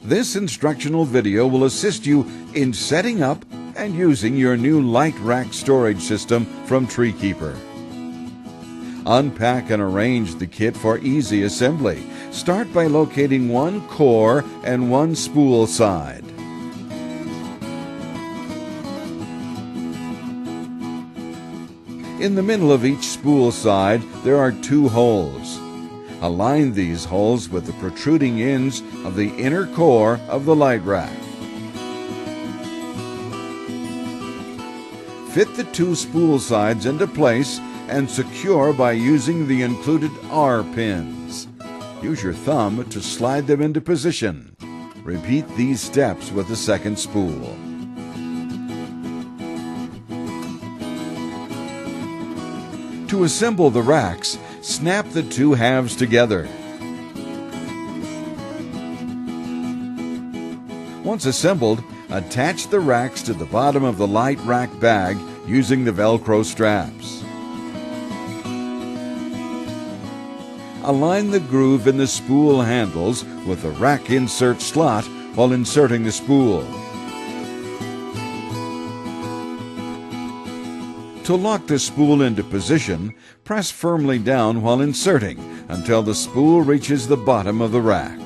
This instructional video will assist you in setting up and using your new LightRack storage system from TreeKeeper. Unpack and arrange the kit for easy assembly. Start by locating one core and one spool side. In the middle of each spool side, there are two holes. Align these holes with the protruding ends of the inner core of the LightRack. Fit the two spool sides into place and secure by using the included R pins. Use your thumb to slide them into position. Repeat these steps with the second spool. To assemble the racks, snap the two halves together. Once assembled, attach the racks to the bottom of the LightRack bag using the Velcro straps. Align the groove in the spool handles with the rack insert slot while inserting the spool. To lock the spool into position, press firmly down while inserting until the spool reaches the bottom of the rack.